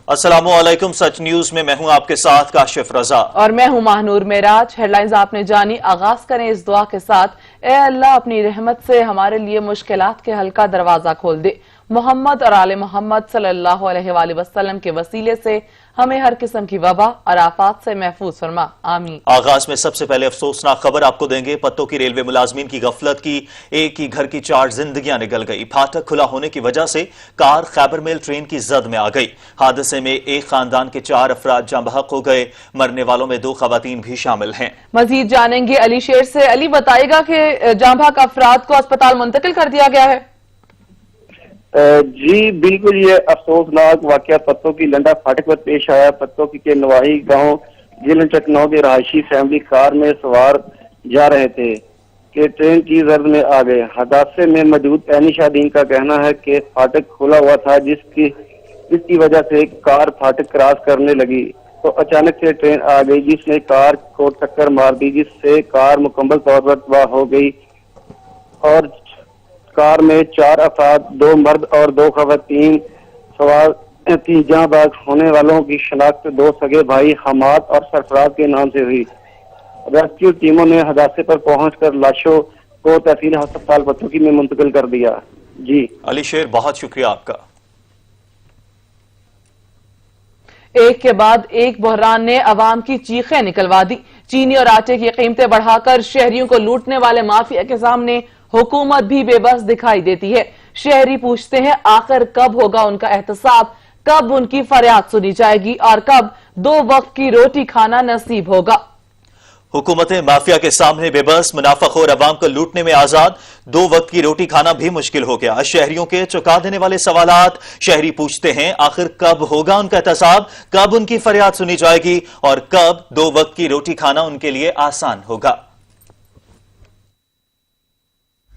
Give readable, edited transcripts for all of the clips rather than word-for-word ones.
अस्सलामुअलैकुम। सच न्यूज में मैं हूं आपके साथ काशिफ रजा और मैं हूं महानूर मेराज। हेडलाइंस आपने जानी। आगाज करें इस दुआ के साथ, ए अल्लाह अपनी रहमत से हमारे लिए मुश्किलात के हल का दरवाजा खोल दे। मोहम्मद और आले मोहम्मद सल्लल्लाहु अलैहि वसल्लम के वसीले से हमें हर किस्म की वबा और आफात से महफूज फरमा, आमीन। आगाज में सबसे पहले अफसोसनाक खबर आपको देंगे। पत्तों की रेलवे मुलाजमीन की गफलत की एक ही घर की 4 जिंदगियां निकल गई। फाटक खुला होने की वजह से कार खैबर मेल ट्रेन की जद में आ गई। हादसे में एक खानदान के 4 अफराद जाँ बहक हो गए। मरने वालों में 2 खवातीन भी शामिल हैं। मजीद जानेंगे अली शेर से। अली बताएगा कि जाँ बहक अफराद को अस्पताल मुंतकिल कर दिया गया है। जी बिल्कुल, ये अफसोसनाक वाकया पत्तों की लंडा फाटक पर पेश आया। पत्तों के नवाही गांव जिला चकनौ के रहायशी फैमिली कार में सवार जा रहे थे कि ट्रेन की जर्द में आ गए। हादसे में मौजूद ऐनिशादीन का कहना है कि फाटक खुला हुआ था, जिसकी वजह से कार फाटक क्रॉस करने लगी तो अचानक से ट्रेन आ गई, जिसने कार को टक्कर मार दी, जिससे कार मुकम्मल तौर पर तबाह हो गई। और कार में 4 अफराद, 2 मर्द और 2 खवातीन सवार थी। जहां बहक होने वालों की शनाख्त 2 सगे भाई हमाद और सरफराज के नाम से हुई। रेस्क्यू टीमों ने हादसे पर पहुंचकर लाशों को तहसील अस्पताल पत्तों में मुंतकिल कर दिया। जी अली शेर, बहुत शुक्रिया आपका। एक के बाद एक बहरान ने अवाम की चीखें निकलवा दी। चीनी और आटे की कीमतें बढ़ाकर शहरियों को लूटने वाले माफिया के सामने हुकूमत भी बेबस दिखाई देती है। शहरी पूछते हैं आखिर कब होगा उनका एहतसाब, कब उनकी फरियाद सुनी जाएगी और कब 2 वक्त की रोटी खाना नसीब होगा। हुकूमतें माफिया के सामने बेबस, मुनाफाखोर अवाम को लूटने में आजाद। 2 वक्त की रोटी खाना भी मुश्किल हो गया। शहरियों के चौंका देने वाले सवालात। शहरी पूछते हैं आखिर कब होगा उनका एहतसाब, कब उनकी फरियाद सुनी जाएगी और कब 2 वक्त की रोटी खाना उनके लिए आसान होगा।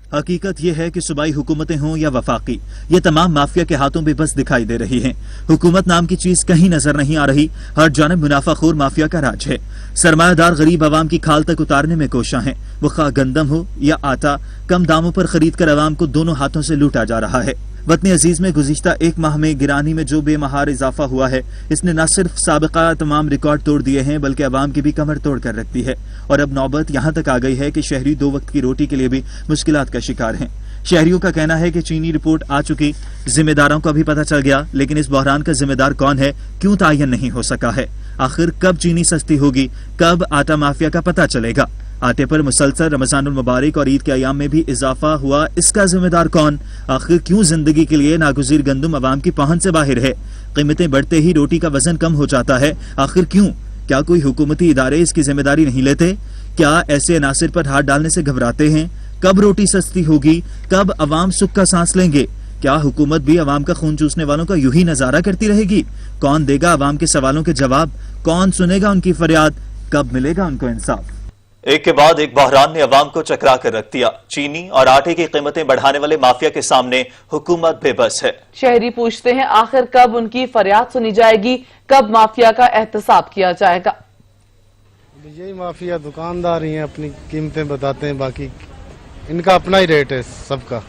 हकीकत यह है कि सूबाई हुकूमतें हों या वफाकी, ये तमाम माफिया के हाथों में बस दिखाई दे रही हैं। हुकूमत नाम की चीज कहीं नजर नहीं आ रही। हर जानब मुनाफाखोर माफिया का राज है। सरमायादार गरीब आवाम की खाल तक उतारने में कोशां हैं। वो खा गंदम हो या आटा, कम दामों पर खरीद कर आवाम को दोनों हाथों से लूटा जा रहा है। वतन अजीज में गुज़िश्ता 1 माह में गिरानी में जो बेमहार इजाफा हुआ है, इसने न सिर्फ साबिका तमाम रिकॉर्ड तोड़ दिए हैं बल्कि अवाम की भी कमर तोड़ कर रख दी है। और अब नौबत यहाँ तक आ गई है कि शहरी 2 वक्त की रोटी के लिए भी मुश्किलात का शिकार हैं। शहरियों का कहना है कि चीनी रिपोर्ट आ चुकी, जिम्मेदारों का भी पता चल गया, लेकिन इस बहरान का जिम्मेदार कौन है, क्यों तायन नहीं हो सका है। आखिर कब चीनी सस्ती होगी, कब आटा माफिया का पता चलेगा। आटे पर मुसलसल रमजानुल मुबारक और ईद के अयाम में भी इजाफा हुआ, इसका जिम्मेदार कौन। आखिर क्यों जिंदगी के लिए नागुज़ीर गंदम अवाम की पहुंच से बाहर है। कीमतें बढ़ते ही रोटी का वजन कम हो जाता है, आखिर क्यों। क्या कोई हुकूमती इदारे इसकी जिम्मेदारी नहीं लेते? क्या ऐसे अनासिर पर हाथ डालने से घबराते हैं? कब रोटी सस्ती होगी, कब अवाम सुख का सांस लेंगे? क्या हुकूमत भी अवाम का खून चूसने वालों का यूं ही नजारा करती रहेगी? कौन देगा अवाम के सवालों के जवाब, कौन सुनेगा उनकी फरियाद, कब मिलेगा उनको इंसाफ। एक के बाद एक बहरान ने अवाम को चकरा कर रख दिया। चीनी और आटे की कीमतें बढ़ाने वाले माफिया के सामने हुकूमत बेबस है। शहरी पूछते हैं आखिर कब उनकी फरियाद सुनी जाएगी, कब माफिया का एहतसाब किया जाएगा। यही माफिया दुकानदार ही हैं, अपनी कीमतें बताते हैं, बाकी इनका अपना ही रेट है सबका।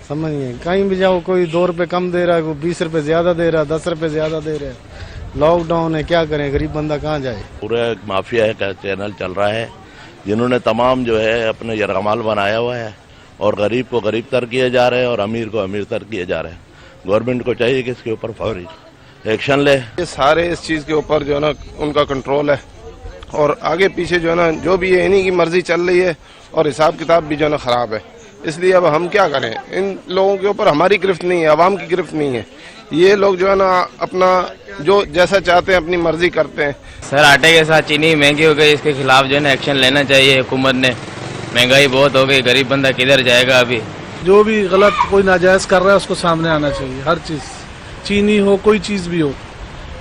समझिए, कहीं भी जाओ कोई 2 रुपए कम दे रहा है, कोई 20 रुपए ज्यादा दे रहा है, 10 रुपए ज्यादा दे रहे हैं। लॉकडाउन है, क्या करें, गरीब बंदा कहाँ जाए। पूरा माफिया का चैनल चल रहा है, जिन्होंने तमाम जो है अपने यरगमाल बनाया हुआ है और गरीब को गरीब तर किए जा रहे हैं और अमीर को अमीर तर किए जा रहे हैं। गवर्नमेंट को चाहिए कि इसके ऊपर फौरी एक्शन ले। ये सारे इस चीज के ऊपर जो है ना उनका कंट्रोल है और आगे पीछे जो है ना जो भी है इन्हीं की मर्जी चल रही है और हिसाब किताब भी जो है ना खराब है। इसलिए अब हम क्या करें, इन लोगों के ऊपर हमारी गिरफ्त नहीं है, आवाम की गिरफ्त नहीं है। ये लोग जो है ना अपना जो जैसा चाहते हैं अपनी मर्जी करते हैं। सर, आटे के साथ चीनी महंगी हो गई, इसके खिलाफ जो है ना एक्शन लेना चाहिए हुकूमत ने। महंगाई बहुत हो गई, गरीब बंदा किधर जाएगा। अभी जो भी गलत कोई नाजायज कर रहा है उसको सामने आना चाहिए। हर चीज, चीनी हो कोई चीज भी हो,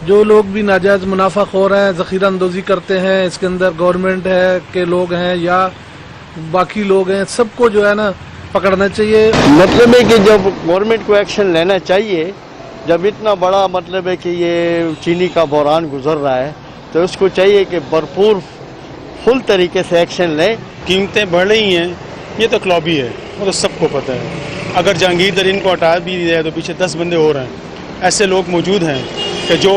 जो लोग भी नाजायज मुनाफा खो रहे हैं, जखीरा अंदोजी करते हैं, इसके अंदर गवर्नमेंट है के लोग हैं या बाकी लोग हैं, सबको जो है ना पकड़ना चाहिए। मतलब है कि जब गवर्नमेंट को एक्शन लेना चाहिए, जब इतना बड़ा मतलब है कि ये चीनी का बहरान गुजर रहा है, तो उसको चाहिए कि भरपूर फुल तरीके से एक्शन ले। कीमतें बढ़ रही हैं, ये तो क्लॉबी है, वो तो सबको पता है। अगर जहांगीर तरीन को हटा भी दिया है तो पीछे 10 बंदे और हैं, ऐसे लोग मौजूद हैं कि जो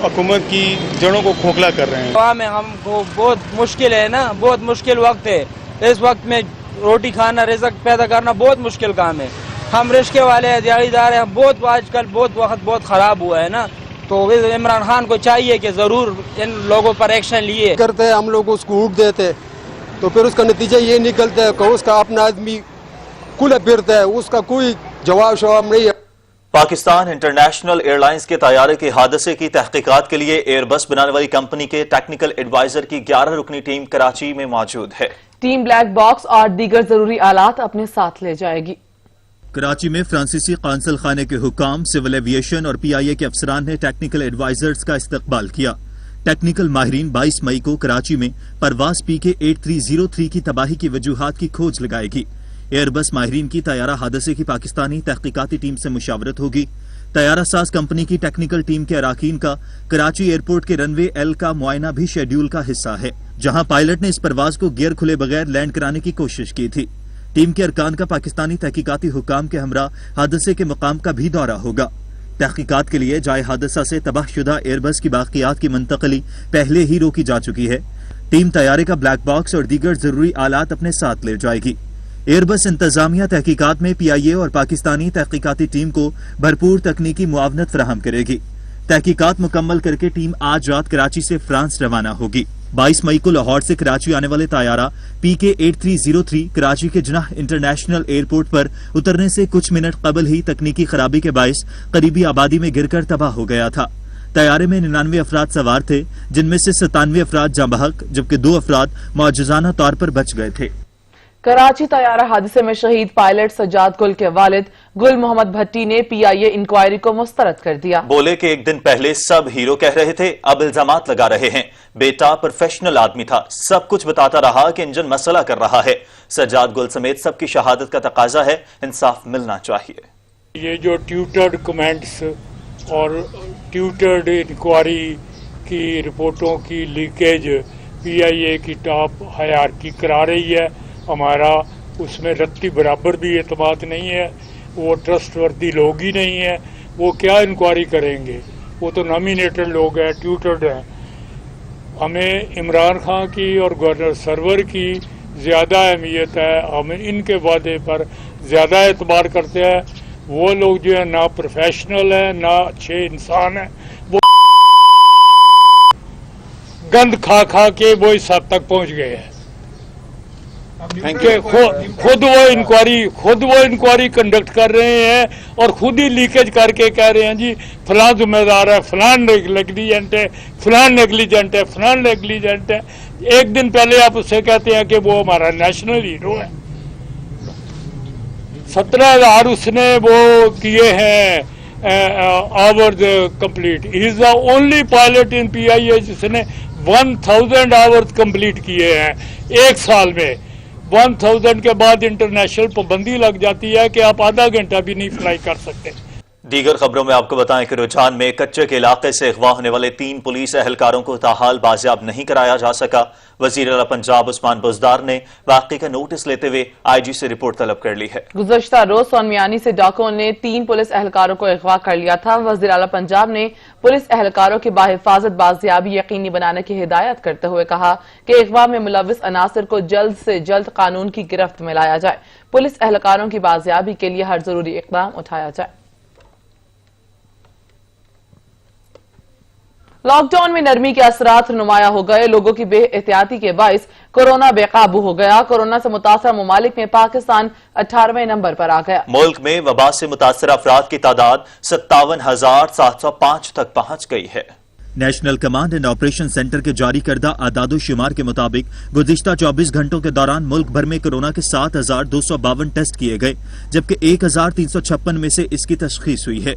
हुकूमत की जड़ों को खोखला कर रहे हैं। गोवा में हमको बहुत मुश्किल है ना, बहुत मुश्किल वक्त है। इस वक्त में रोटी खाना, रिज़्क पैदा करना बहुत मुश्किल काम है। हम रिश्के वाले हैं, दिहाड़ीदार हैं, बहुत आजकल बहुत वक्त बहुत ख़राब हुआ है ना, तो इमरान खान को चाहिए कि ज़रूर इन लोगों पर एक्शन लिए करते हैं। हम लोग को स्कूट देते तो फिर उसका नतीजा ये निकलता है कि उसका अपना आदमी खुला फिरता है, उसका कोई जवाब नहीं है। पाकिस्तान इंटरनेशनल एयरलाइंस के तैयारे के हादसे की तहकीकात के लिए एयरबस बनाने वाली कंपनी के टेक्निकल एडवाइजर की 11 रुकनी टीम कराची में मौजूद है। टीम ब्लैक बॉक्स और दीगर जरूरी आलात अपने साथ ले जाएगी। कराची में फ्रांसीसी कांसल खाने के हुकाम, सिविल एविएशन और PIA के अफसरान ने टेक्निकल एडवाइजर्स का इस्तकबाल किया। टेक्निकल माहिरीन 22 मई को कराची में परवाज PK 8303 की तबाही की वजूहात की खोज लगाएगी। एयरबस माहिरीन की तैयारा हादसे की पाकिस्तानी तहकीकाती टीम से मुशावरत होगी। तैयारा साज कंपनी की टेक्निकल टीम के अराकीन का कराची एयरपोर्ट के रनवे L का मुआयना भी शेड्यूल का हिस्सा है, जहां पायलट ने इस परवाज को गियर खुले बगैर लैंड कराने की कोशिश की थी। टीम के अरकान का पाकिस्तानी तहकीकाती हुकाम के हमरा हादसे के मकाम का भी दौरा होगा। तहकीकात के लिए जाए हादसा से तबाहशुदा एयरबस की बाकियात की मुंतकली पहले ही रोकी जा चुकी है। टीम तैयारे का ब्लैक बॉक्स और दीगर जरूरी आलात अपने साथ ले जाएगी। एयरबस इंतजामिया तहकीकात में PIA और पाकिस्तानी तहकीकाती टीम को भरपूर तकनीकी मुआवनत फराहम करेगी। तहकीकात मुकम्मल करके टीम आज रात कराची से फ्रांस रवाना होगी। 22 मई को लाहौर से कराची आने वाले तायारा PK 8303 कराची के जनाह इंटरनेशनल एयरपोर्ट पर उतरने से कुछ मिनट कबल ही तकनीकी खराबी के बायस करीबी आबादी में गिरकर तबाह हो गया था। तैयारे में 99 अफराद सवार थे, जिनमें से 97 अफराद जाँ बहक जबकि 2 अफराद मौजूजाना तौर पर बच गए थे। कराची तैयारा हादसे में शहीद पायलट सज्जाद गुल के वालिद गुल मोहम्मद भट्टी ने PIA इंक्वायरी को मुस्तरद कर दिया। बोले कि एक दिन पहले सब हीरो कह रहे थे, अब इल्जामात लगा रहे हैं। बेटा प्रोफेशनल आदमी था, सब कुछ बताता रहा कि इंजन मसला कर रहा है। सज्जाद गुल समेत सबकी शहादत का तकाजा है, इंसाफ मिलना चाहिए। ये जो ट्यूटर्ड कमेंट्स और ट्यूटर्ड इंक्वायरी की रिपोर्टों की लीकेज PIA की टॉप हायरार्की करा रही है, हमारा उसमें रत्ती बराबर भी एतमाद नहीं है। वो ट्रस्टवर्दी लोग ही नहीं है, वो क्या इंक्वायरी करेंगे, वो तो नॉमिनेटेड लोग हैं, ट्यूटर्ड हैं। हमें इमरान खान की और गवर्नर सरवर की ज़्यादा अहमियत है, हम इनके वादे पर ज़्यादा एतबार करते हैं। वो लोग जो है ना प्रोफेशनल है ना अच्छे इंसान हैं, वो गंद खा खा के वो इस हद तक पहुँच गए हैं कि खुद वो इंक्वायरी कंडक्ट कर रहे हैं और खुद ही लीकेज करके कह रहे हैं जी फलां जिम्मेदार है, फलां नेग्लिजेंट है, फलां नेग्लिजेंट है, फलां नेग्लिजेंट है। एक दिन पहले आप उससे कहते हैं कि वो हमारा नेशनल हीरो है। 17,000 उसने वो किए हैं hours complete. He is the only pilot in PIA जिसने 1000 आवर्स कंप्लीट किए हैं एक साल में। 1000 के बाद इंटरनेशनल पाबंदी लग जाती है कि आप आधा घंटा भी नहीं फ्लाई कर सकते। दीगर खबरों में आपको बताएं कि रुझान में कच्चे के इलाके से अगवा होने वाले 3 पुलिस एहलकारों को ताहाल बाजियाब नहीं कराया जा सका। वजीर आला पंजाब उस्मान बुज़दार ने वाक़े का नोटिस लेते हुए IG से रिपोर्ट तलब कर ली है। गुज़श्ता रोज सोनमियानी से डाकुओं ने 3 पुलिस एहलकारों को अगवा कर लिया था। वजीर आला पंजाब ने पुलिस एहलकारों की बाहिफाजत बाजियाबी यकीनी बनाने की हिदायत करते हुए कहा कि अगवा में मुलविस अनासर को जल्द से जल्द कानून की गिरफ्त में लाया जाए। पुलिस एहलकारों की बाजियाबी के लिए हर जरूरी इक़दाम उठाया जाए। लॉकडाउन में नरमी के असरात नुमाया हो गए। लोगों की बेएहतियाती के बाइस कोरोना बेकाबू हो गया। कोरोना से मुतासर ममालिक में पाकिस्तान 18वें नंबर पर आ गया। मुल्क में वबा से मुतासर अफराद की तादाद 57,705 तक पहुंच गई है। National command and operation centre के जारी करदा आदादो शुमार के मुताबिक गुज़िश्ता 24 घंटों के दौरान मुल्क भर में कोरोना के 7,252 टेस्ट किए गए, जबकि 1,356 में से इसकी तशखीस हुई है,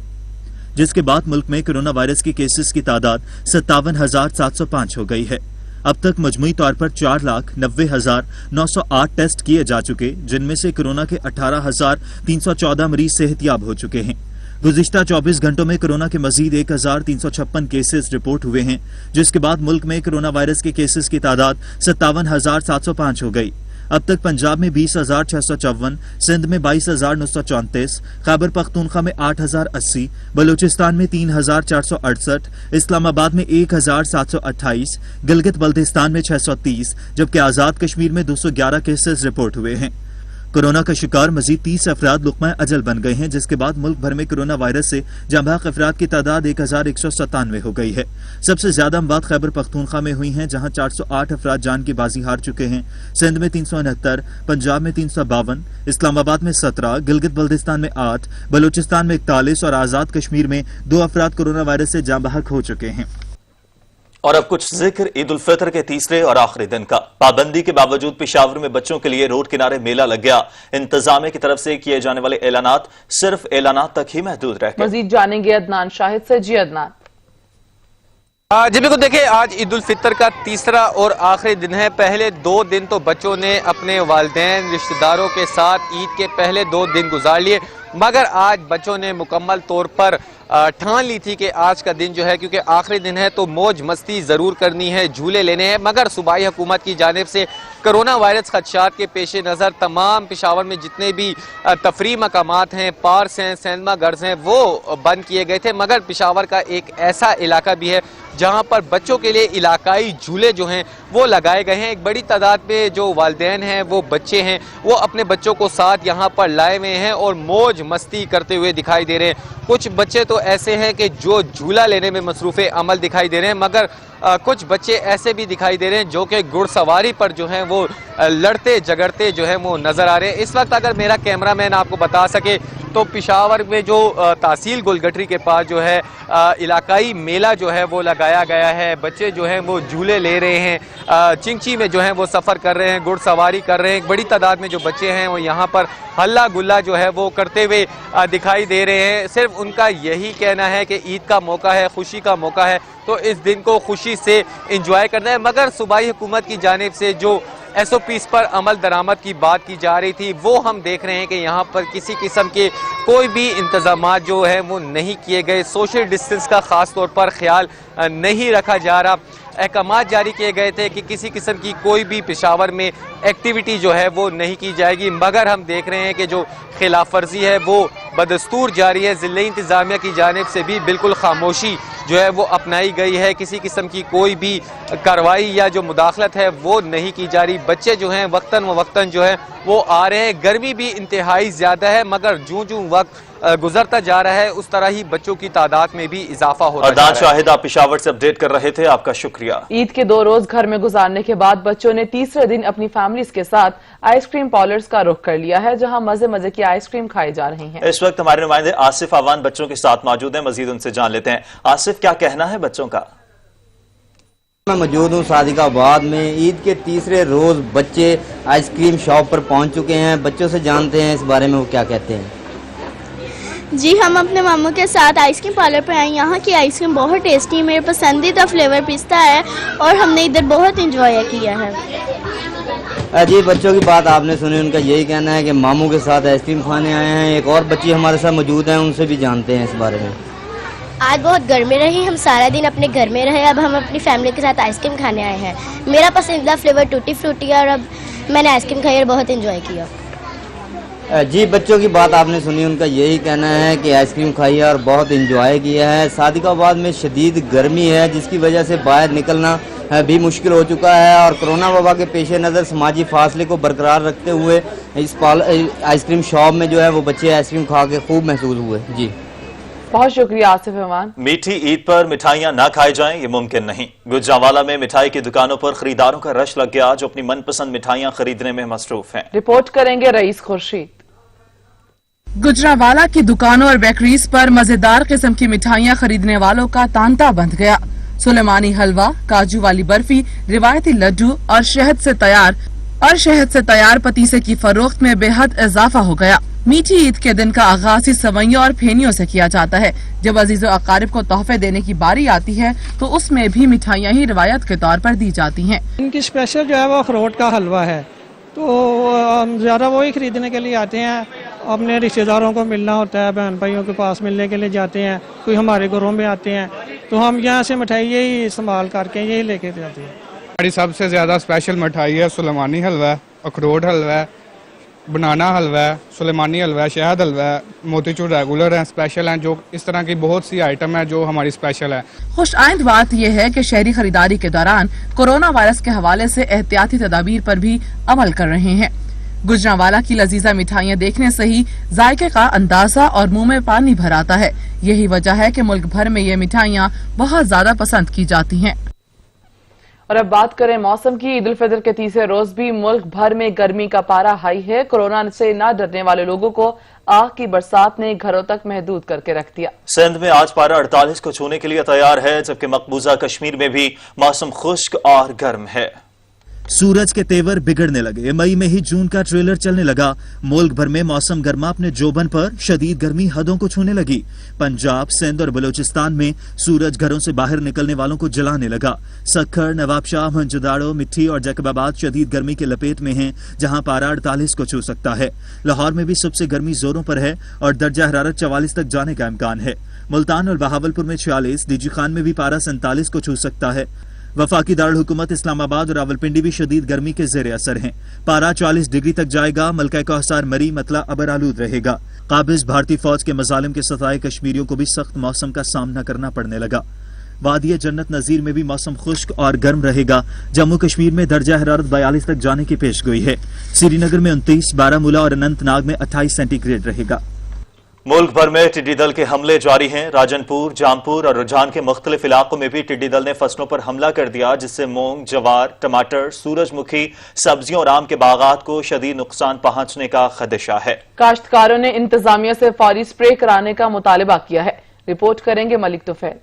जिसके बाद मुल्क में कोरोना वायरस के केसेस की तादाद 57,705 हो गई है। अब तक मजमूई तौर पर 4,90,908 टेस्ट किए जा चुके, जिनमें से कोरोना के 18,314 मरीज सेहतियाब हो चुके हैं। गुज़िश्ता 24 घंटों में कोरोना के मजीद 1,356 केसेस रिपोर्ट हुए हैं, जिसके बाद मुल्क में कोरोना वायरस के केसेस की तादाद 57,705 हो गई। अब तक पंजाब में 20,654, सिंध में 22,934, खैबर पख्तूनख्वा में 8,080, बलूचिस्तान में 3,468, इस्लामाबाद में 1,728, गिलगित बल्तिस्तान में 630, जबकि आजाद कश्मीर में 211 केसेस रिपोर्ट हुए हैं। कोरोना का शिकार मजीद 30 अफराद लुक़मा अजल बन गए हैं, जिसके बाद मुल्क भर में कोरोना वायरस से जांबाक अफराद की तादाद 1,197 हो गई है। सबसे ज्यादा अमवात खैबर पख्तूनख्वा में हुई हैं, जहां 408 अफराद जान की बाजी हार चुके हैं। सिंध में 369, पंजाब में 352, इस्लामाबाद में 17, गिलगित बल्तिस्तान में 8, बलूचिस्तान में 41 और आजाद कश्मीर में 2 अफराद कोरोना वायरस से जांबाक हो चुके हैं। और अब कुछ जिक्र ईद उल फितर के तीसरे और आखिरी दिन का। पाबंदी के बावजूद पेशावर में बच्चों के लिए रोड किनारे मेला लग गया। इंतजामिया की तरफ से किए जाने वाले ऐलानात सिर्फ ऐलानात तक ही महदूद रह गए। मजीद जानेंगे अदनान शाहिद से। जी अदनान। जी बिल्कुल, देखिए आज ईद उल फितर का तीसरा और आखिरी दिन है। पहले 2 दिन तो बच्चों ने अपने वालिदैन रिश्तेदारों के साथ ईद के पहले 2 दिन गुजार लिए, मगर आज बच्चों ने मुकम्मल तौर पर ठान ली थी कि आज का दिन जो है, क्योंकि आखिरी दिन है तो मौज मस्ती ज़रूर करनी है, झूले लेने हैं। मगर सूबाई हुकूमत की जानिब से कोरोना वायरस खदशात के पेश नज़र तमाम पेशावर में जितने भी तफरी मकामात हैं, पार्क्स हैं, सिनेमा घर्स हैं, वो बंद किए गए थे। मगर पेशावर का एक ऐसा इलाका भी है जहाँ पर बच्चों के लिए इलाकाई झूले जो हैं वो लगाए गए हैं। एक बड़ी तादाद में जो वालिदैन हैं, वो बच्चे हैं, वो अपने बच्चों को साथ यहाँ पर लाए हुए हैं और मौज मस्ती करते हुए दिखाई दे रहे हैं। कुछ बच्चे तो ऐसे हैं कि जो झूला लेने में मसरूफ़ अमल दिखाई दे रहे हैं, मगर कुछ बच्चे ऐसे भी दिखाई दे रहे हैं जो कि घुड़सवारी पर जो हैं वो लड़ते झगड़ते जो हैं वो नज़र आ रहे हैं। इस वक्त अगर मेरा कैमरामैन आपको बता सके तो पेशावर में जो तहसील गुलगटरी के पास जो है इलाकाई मेला जो है वो लगाया गया है। बच्चे जो हैं वो झूले ले रहे हैं, चिंची में जो है वो सफ़र कर रहे हैं, घुड़सवारी कर रहे हैं। एक बड़ी तादाद में जो बच्चे हैं वो यहाँ पर हल्ला गुल्ला जो है वो करते हुए दिखाई दे रहे हैं। सिर्फ उनका यही कहना है कि ईद का मौका है, खुशी का मौका है, तो इस दिन को खुशी से इंजॉय करना है। मगर सूबाई हुकूमत की जानिब से जो SOPs पर अमल दरामद की बात की जा रही थी, वो हम देख रहे हैं कि यहाँ पर किसी किस्म के कोई भी इंतजामात जो है वो नहीं किए गए। सोशल डिस्टेंस का ख़ास तौर पर ख्याल नहीं रखा जा रहा। अहकामात जारी किए गए थे कि किसी किस्म की कोई भी पेशावर में एक्टिविटी जो है वो नहीं की जाएगी, मगर हम देख रहे हैं कि जो खिलाफ वर्जी है वो बदस्तूर जारी है। ज़िले इंतज़ामिया की जानिब से भी बिल्कुल खामोशी जो है वो अपनाई गई है। किसी किस्म की कोई भी कार्रवाई या जो मुदाखलत है वो नहीं की जा रही। बच्चे जो हैं वक्तन व वक्तन जो है वो आ रहे हैं। गर्मी भी इंतहाई ज़्यादा है, मगर जूं जूं वक्त गुजरता जा रहा है उस तरह ही बच्चों की तादाद में भी इजाफा होता जा रहा है। शाहिद, आप पेशावर से अपडेट कर रहे थे, आपका शुक्रिया। ईद के 2 रोज घर में गुजारने के बाद बच्चों ने तीसरे दिन अपनी फैमिलीज के साथ आइसक्रीम पार्लर्स का रुख कर लिया है, जहां मजे मजे की आइसक्रीम खाई जा रही है। इस वक्त हमारे नुमाइंदे आसिफ आवान बच्चों के साथ मौजूद हैं, मजीद उनसे जान लेते हैं। आसिफ, क्या कहना है बच्चों का? मैं मौजूद हूँ सादिकाबाद में। ईद के तीसरे रोज बच्चे आइसक्रीम शॉप पर पहुंच चुके हैं। बच्चों से जानते हैं इस बारे में वो क्या कहते हैं। जी, हम अपने मामू के साथ आइसक्रीम पार्लर पर आए। यहाँ की आइसक्रीम बहुत टेस्टी है, मेरे पसंदीदा फ्लेवर पिस्ता है और हमने इधर बहुत इंजॉय किया है। जी, बच्चों की बात आपने सुनी, उनका यही कहना है कि मामू के साथ आइसक्रीम खाने आए हैं। एक और बच्ची हमारे साथ मौजूद हैं, उनसे भी जानते हैं इस बारे में। आज बहुत गर्मी रही, हम सारा दिन अपने घर में रहे, अब हम अपनी फैमिली के साथ आइसक्रीम खाने आए हैं। मेरा पसंदीदा फ्लेवर टूटी फ्रूटी है और अब मैंने आइसक्रीम खाई और बहुत इंजॉय किया। जी, बच्चों की बात आपने सुनी, उनका यही कहना है कि आइसक्रीम खाई है और बहुत इंजॉय किया है। सादिकाबाद में शदीद गर्मी है, जिसकी वजह से बाहर निकलना भी मुश्किल हो चुका है और कोरोना वबा के पेश नज़र समाजी फासले को बरकरार रखते हुए इस आइसक्रीम शॉप में जो है वो बच्चे आइसक्रीम खा के खूब महसूस हुए। जी, बहुत शुक्रिया आसिफ रहमान। मीठी ईद पर मिठाइयां ना खाई जाएं, ये मुमकिन नहीं। गुजरांवाला में मिठाई की दुकानों पर खरीदारों का रश लग गया, जो अपनी मनपसंद मिठाइयां खरीदने में मसरूफ हैं। रिपोर्ट करेंगे रईस खुर्शीद। गुजरांवाला की दुकानों और बेकरीज पर मजेदार किस्म की मिठाइयां खरीदने वालों का तांता बंध गया। सुलेमानी हलवा, काजू वाली बर्फी, रिवायती लड्डू और शहद से तैयार पतीसे की फरोख्त में बेहद इजाफा हो गया। मीठी ईद के दिन का आगाज ही सवैयों और फेनियों से किया जाता है। जब अजीजो अकारिब को तोहफे देने की बारी आती है तो उसमें भी मिठाइयाँ ही रिवायत के तौर पर दी जाती हैं। इनकी स्पेशल जो है वो अखरोट का हलवा है, तो हम ज़्यादा वही खरीदने के लिए आते हैं। अपने रिश्तेदारों को मिलना होता है, बहन भाइयों के पास मिलने के लिए जाते हैं, कोई हमारे घरों में आते हैं तो हम यहाँ से मिठाई यही इस्तेमाल करके यही लेके जाते हैं। हमारी सबसे ज़्यादा स्पेशल मिठाई है सुलेमानी हलवा। अखरोट हलवा है, बनाना हलवा है, सुलेमानी हलवा है, शहद हलवा है, मोतीचूर रेगुलर हैं, स्पेशल हैं, जो इस तरह की बहुत सी आइटम है जो हमारी स्पेशल है। खुश आइंद बात यह है कि शहरी खरीदारी के दौरान कोरोना वायरस के हवाले से एहतियाती तदाबीर पर भी अमल कर रहे हैं। गुजरांवाला की लजीजा मिठाइयाँ देखने से ही जायके का अंदाजा और मुंह में पानी भर आता है। यही वजह है कि मुल्क भर में ये मिठाइयाँ बहुत ज्यादा पसंद की जाती हैं। और अब बात करें मौसम की। ईद उल फितर के तीसरे रोज भी मुल्क भर में गर्मी का पारा हाई है। कोरोना से न डरने वाले लोगों को आग की बरसात ने घरों तक महदूद करके रख दिया। सिंध में आज पारा 48 को छूने के लिए तैयार है, जबकि मकबूजा कश्मीर में भी मौसम खुश्क और गर्म है। सूरज के तेवर बिगड़ने लगे। मई में ही जून का ट्रेलर चलने लगा। मुल्क भर में मौसम गर्मा अपने जोबन पर, शदीद गर्मी हदों को छूने लगी। पंजाब, सिंध और बलूचिस्तान में सूरज घरों से बाहर निकलने वालों को जलाने लगा। सक्खर, नवाबशाह, मोहनजोदाड़ो, मिट्टी और जैकबाबाद शदीद गर्मी के लपेट में हैं, जहां पारा 48 को छू सकता है। लाहौर में भी सबसे गर्मी जोरों पर है और दर्जा हरारत 44 तक जाने का इम्कान है। मुल्तान और बहावलपुर में 46, डीजी खान में भी पारा 47 को छू सकता है। वफाकी दारुल हुकूमत इस्लामाबाद और रावलपिंडी भी शदीद गर्मी के जेर असर हैं। पारा 40 डिग्री तक जाएगा। मलका कौसार, मरी, मतला अबर आलूद रहेगा। काबिज भारतीय फौज के मजालिम के सताए कश्मीरियों को भी सख्त मौसम का सामना करना पड़ने लगा। वादिया जन्नत नजीर में भी मौसम खुश्क और गर्म रहेगा। जम्मू कश्मीर में दर्जा हरारत 42 तक जाने की पेशगोई है। श्रीनगर में 29, बारामूला और अनंतनाग में 28 सेंटीग्रेड रहेगा। मुल्क भर में टिड्डी दल के हमले जारी हैं। राजनपुर, जामपुर और रुझान के मुख्तलिफ इलाकों में भी टिड्डी दल ने फसलों पर हमला कर दिया, जिससे मूंग, जवार, टमाटर, सूरजमुखी, सब्जियों और आम के बागात को शदीद नुकसान पहुंचने का खदशा है। काश्तकारों ने इंतजामिया से फौरी स्प्रे कराने का मुतालबा किया है। रिपोर्ट करेंगे मलिक तुफैल।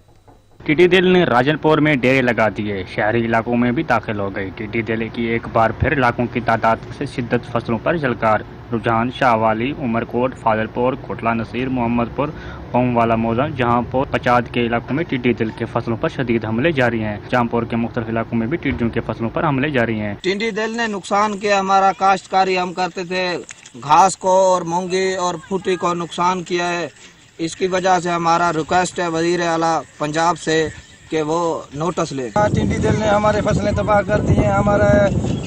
टिड्डी दल ने राजनपुर में डेरे लगा दिए, शहरी इलाकों में भी दाखिल हो गई। टिड्डी दल की एक बार फिर इलाकों की तादाद से शिद्दत फसलों पर जलकार। रुझान, शाहवाली, उमरकोट, फाजलपुर, कोटला नसीर, मोहम्मदपुर, पौमवाला मौजा, जहांपुर, पचाद के इलाकों में टिड्डी दल के फसलों पर शदीद हमले जारी हैं। जामपुर के मुख्तलिफ इलाकों में भी टिड्डियों के फसलों पर हमले जारी हैं। टिड्डी दल ने नुकसान किया हमारा काश्तकारी, हम करते थे घास को और मूंगी और फुटी को नुकसान किया है। इसकी वजह से हमारा रिक्वेस्ट है वजीर आला पंजाब से कि वो नोटिस ले। टिड्डी दल ने हमारे फसलें तबाह कर दी हैं। हमारा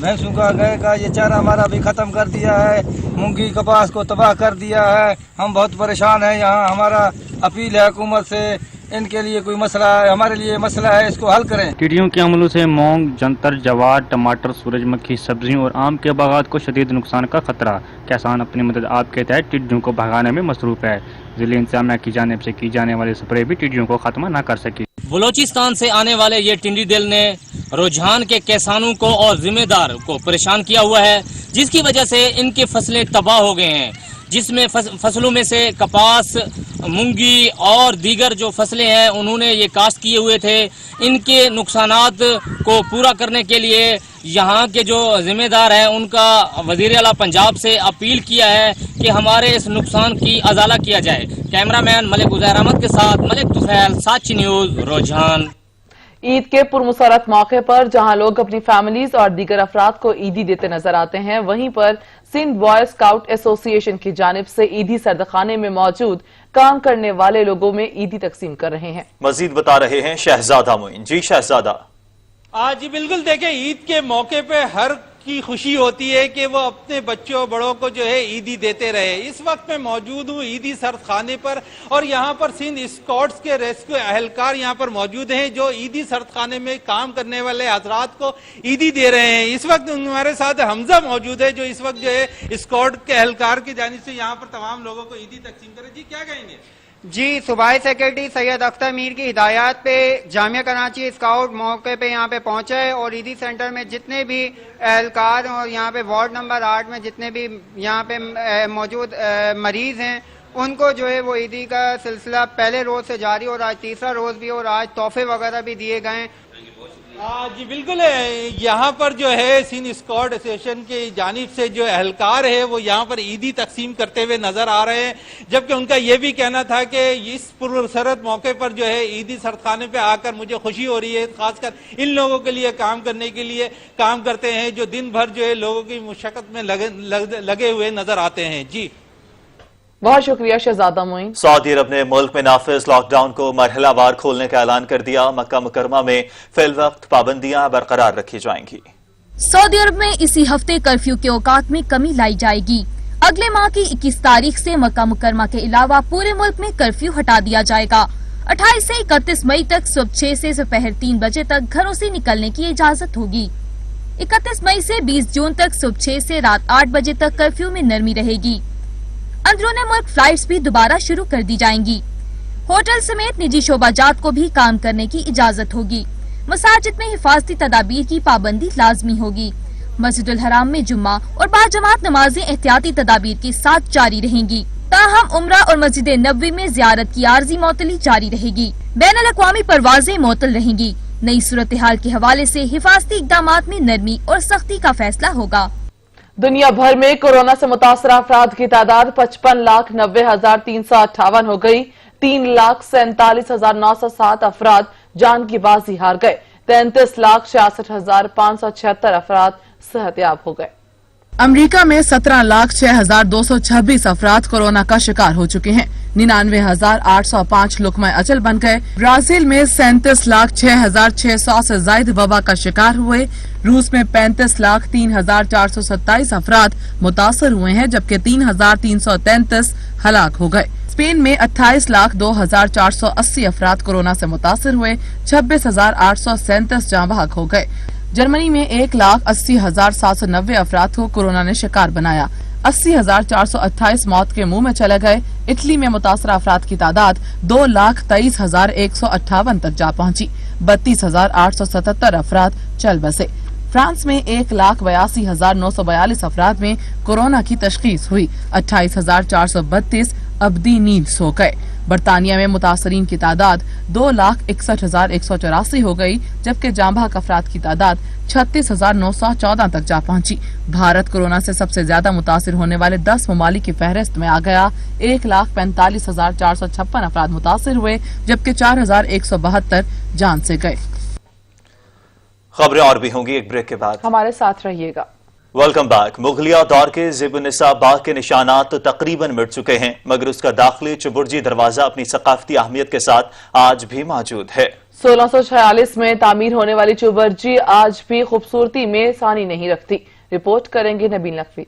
भैंसों का, गाय का ये चारा हमारा भी ख़त्म कर दिया है। मूंगी, कपास को तबाह कर दिया है। हम बहुत परेशान हैं। यहाँ हमारा अपील है हुकूमत से, इनके लिए कोई मसला है, हमारे लिए मसला है, इसको हल करें। टिड्डियों के हमलों से मूंग, जंतर, जवार, टमाटर, सूरजमुखी, सब्जियों और आम के बागात को शदीद नुकसान का खतरा। किसान अपनी मदद आप के तहत टिड्डियों को भगाने में मसरूफ है। जिले इंतजामिया की जानिब से की जाने वाली स्प्रे भी टिड्डियों को खत्म न कर सकी। बलोचिस्तान से आने वाले ये टिड्डी दल ने रुझान के किसानों को और जिम्मेदार को परेशान किया हुआ है, जिसकी वजह से इनकी फसलें तबाह हो गए हैं, जिसमें फसलों में से कपास, मूंगी और दीगर जो फसलें हैं उन्होंने ये काश्त किए हुए थे। इनके नुकसानात को पूरा करने के लिए यहाँ के जो जिम्मेदार हैं उनका वजीर आला पंजाब से अपील किया है कि हमारे इस नुकसान की अजाला किया जाए। कैमरामैन मलिक उजैर अहमद के साथ मलिक तुफैल, साची न्यूज, रुझान। ईद के पुरमुसरत मौके पर जहां लोग अपनी फैमिलीज और दीगर अफराद को ईदी देते नजर आते हैं, वहीं पर सिंध बॉय स्काउट एसोसिएशन की जानिब से ईदी सरदखाने में मौजूद काम करने वाले लोगों में ईदी तकसीम कर रहे हैं। मजीद बता रहे हैं शहजादा मोइन। जी शहजादा। जी बिल्कुल, देखें ईद के मौके पे हर की खुशी होती है कि वो अपने बच्चों बड़ों को जो है ईदी देते रहे। इस वक्त मैं मौजूद हूँ ईदी सरदखाने पर और यहाँ पर सिंध स्काउट्स के रेस्क्यू अहलकार यहाँ पर मौजूद हैं जो ईदी सरदखाने में काम करने वाले हजरात को ईदी दे रहे हैं। इस वक्त हमारे साथ हमजा मौजूद है जो इस वक्त जो है स्काउट के अहलकार की जानिब से यहाँ पर तमाम लोगों को ईदी तकसीम करे। जी क्या कहेंगे? जी, सूबाई सेक्रेटरी सैयद अख्तर मीर की हिदायत पे जामिया कराची स्काउट मौके पे यहाँ पे पहुंचा है और ईदी सेंटर में जितने भी एहलकार और यहाँ पे वार्ड नंबर 8 में जितने भी यहाँ पे मौजूद मरीज हैं उनको जो है वो ईदी का सिलसिला पहले रोज से जारी और आज तीसरा रोज भी और आज तोहफे वगैरह भी दिए गए। जी बिल्कुल, यहाँ पर जो है सिंध स्काउट एसोसिएशन की जानिब से जो अहलकार है वो यहाँ पर ईदी तकसीम करते हुए नजर आ रहे हैं, जबकि उनका ये भी कहना था कि इस पुरसरत मौके पर जो है ईदी सरदखाने पे आकर मुझे खुशी हो रही है, खासकर इन लोगों के लिए काम करने के लिए काम करते हैं जो दिन भर जो है लोगों की मुशक्कत में लगे हुए नजर आते हैं। जी बहुत शुक्रिया शहजादा मोइन। सऊदी अरब ने मुल्क में नाफिज लॉकडाउन को मरहलावार खोलने का ऐलान कर दिया। मक्का मुकरमा में फिल वक्त पाबंदियां बरकरार रखी जाएंगी। सऊदी अरब में इसी हफ्ते कर्फ्यू के औकात में कमी लाई जाएगी। अगले माह की 21 तारीख से मक्का मुकरमा के अलावा पूरे मुल्क में कर्फ्यू हटा दिया जाएगा। 28 से 31 मई तक सुबह 6 से दोपहर 3 बजे तक घरों से निकलने की इजाजत होगी। 31 मई से 20 जून तक सुबह 6 से रात 8 बजे तक कर्फ्यू में नरमी रहेगी। अंदरूनी मुल्क फ्लाइट्स भी दोबारा शुरू कर दी जाएंगी। होटल समेत निजी शोबाजात को भी काम करने की इजाजत होगी। मसाजिद में हिफाजती तदाबीर की पाबंदी लाजमी होगी। मस्जिदुल हराम में जुम्मा और बाजमात नमाजें एहतियाती तदाबीर के साथ जारी रहेंगी। ताहम उम्रा और मस्जिद नबवी में जियारत की आर्जी मौतली जारी रहेगी। बैनुल अक़वामी परवाजें मुअत्तल रहेंगी। नई सूरत हाल के हवाले से हिफाजती इक़दामात में नरमी और सख्ती का फैसला होगा। दुनिया भर में कोरोना से मुतासर अफराद की तादाद 55,90,358 हो गई। 3,47,907 अफराद जान की बाजी हार गए। 33,66,576 अफराद सेहतयाब हो गए। अमेरिका में 17,06,226 अफराद कोरोना का शिकार हो चुके हैं। 99,805 लुकमा अचल बन गए। ब्राजील में 37,06,600 से ज्यादा वबा का शिकार हुए। रूस में 35,03,427 अफराद मुतासर हुए हैं, जबकि 3,333 हलाक हो गए। स्पेन में 28,02,480 अफराद कोरोना से मुतासर हुए। 26,837 जाँ बहक हो गए। जर्मनी में 1,80,790 अफराद को कोरोना ने शिकार बनाया। 80,428 मौत के मुंह में चले गए। इटली में मुतासर अफराद की तादाद 2,23,158 तक जा पहुंची। 32,877 अफराद चल बसे। फ्रांस में 1,82,942 अफराद में कोरोना की तशखीस हुई। 28,432 अबदी नींद सो गए। बरतानिया में मुतासरीन की तादाद 2,61,184 हो गई, जबकि जांबाक अफराद की तादाद 36,914 तक जा पहुंची। भारत कोरोना से सबसे ज्यादा मुतासिर होने वाले 10 ममालिक की फहरिस्त में आ गया। 1,45,456 अफराद मुतासिर हुए, जबकि 4,172 जान से गए। खबरें और भी होंगी एक ब्रेक के बाद, हमारे साथ रहिएगा। Welcome back. मुगलिया दौर के ज़ेब-उन-निसा बाग के निशानात तो तकरीबन मिट चुके हैं, मगर उसका दाखिली चुबुर्जी दरवाजा अपनी सकाफती अहमियत के साथ आज भी मौजूद है। 1646 में तामीर होने वाली चुबुर्जी आज भी खूबसूरती में सानी नहीं रखती। रिपोर्ट करेंगे नबील नकवी।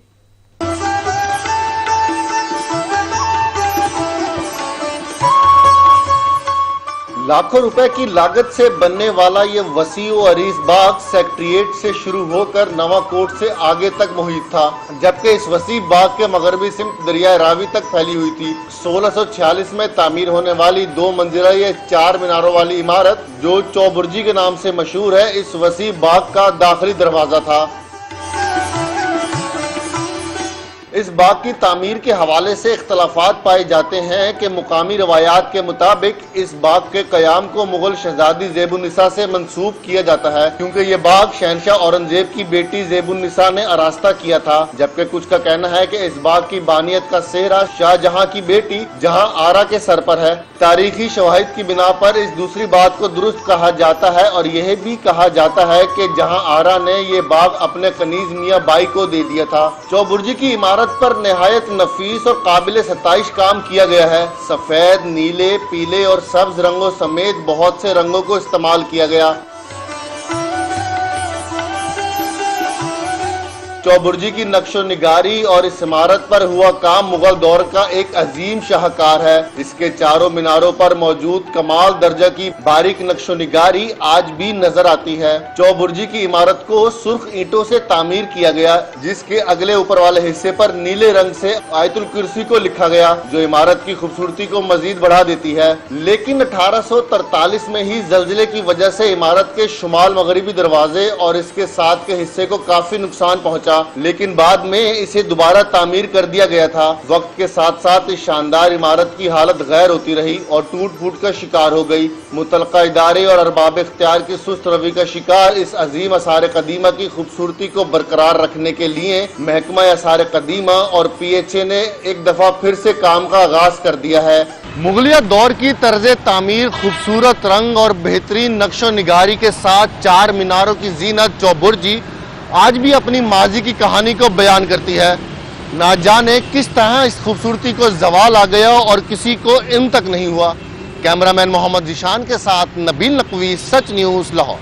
लाखों रुपए की लागत से बनने वाला ये वसी व अरीज बाग सेक्रेटेरिएट से शुरू होकर नवाकोट से आगे तक मुहित था, जबकि इस वसी बाग के मगरबी सिमत दरिया रावी तक फैली हुई थी। 1646 में तामीर होने वाली 2 मंजिला ये 4 मीनारों वाली इमारत, जो चौबुर्जी के नाम से मशहूर है, इस वसी बाग का दाखिली दरवाजा था। इस बाग की तामीर के हवाले से इख्तलाफात पाए जाते हैं कि मुकामी रवायात के मुताबिक इस बाग के कयाम को मुगल शहजादी ज़ेब-उन-निसा से मंसूब किया जाता है, क्योंकि ये बाग शहनशाह औरंगजेब की बेटी ज़ेब-उन-निसा ने आरास्ता किया था। जबकि कुछ का कहना है कि इस बाग की बानियत का सेहरा शाहजहां की बेटी जहां आरा के सर पर है। तारीखी शवाहिद की बिना पर इस दूसरी बात को दुरुस्त कहा जाता है और यह भी कहा जाता है कि जहां आरा ने ये बाग अपने कनीज मियां बाई को दे दिया था। चौबुर्जी की इमारत पर निहायत नफीस और काबिल सताइश काम किया गया है। सफेद, नीले, पीले और सब्ज रंगों समेत बहुत से रंगों को इस्तेमाल किया गया। चौबुर्जी की नक्शो निगारी और इस इमारत पर हुआ काम मुगल दौर का एक अजीम शाहकार है। इसके चारों मीनारों पर मौजूद कमाल दर्जा की बारीक नक्शो निगारी आज भी नजर आती है। चौबुर्जी की इमारत को सुर्ख ईंटों से तामीर किया गया, जिसके अगले ऊपर वाले हिस्से पर नीले रंग से आयतुल कुर्सी को लिखा गया, जो इमारत की खूबसूरती को मजीद बढ़ा देती है। लेकिन 1843 में ही जल्जले की वजह से इमारत के शुमाल मगरिबी दरवाजे और इसके साथ के हिस्से को काफी नुकसान पहुंचा, लेकिन बाद में इसे दोबारा तामीर कर दिया गया था। वक्त के साथ साथ इस शानदार इमारत की हालत गैर होती रही और टूट फूट का शिकार हो गई। मुतलका इदारे और अरबाब इख्तियार की सुस्त रवि का शिकार इस अजीम आसार कदीमा की खूबसूरती को बरकरार रखने के लिए महकमा आसार कदीमा और PHA ने एक दफा फिर से काम का आगाज कर दिया है। मुगलिया दौर की तर्ज तामीर, खूबसूरत रंग और बेहतरीन नक्शो निगारी के साथ 4 मीनारों की जीनत चौबुर्जी आज भी अपनी माजी की कहानी को बयान करती है। ना जाने किस तरह इस खूबसूरती को जवाल आ गया और किसी को इन तक नहीं हुआ। कैमरामैन मोहम्मद जिशान के साथ नबील नकवी, सच न्यूज, लाहौर।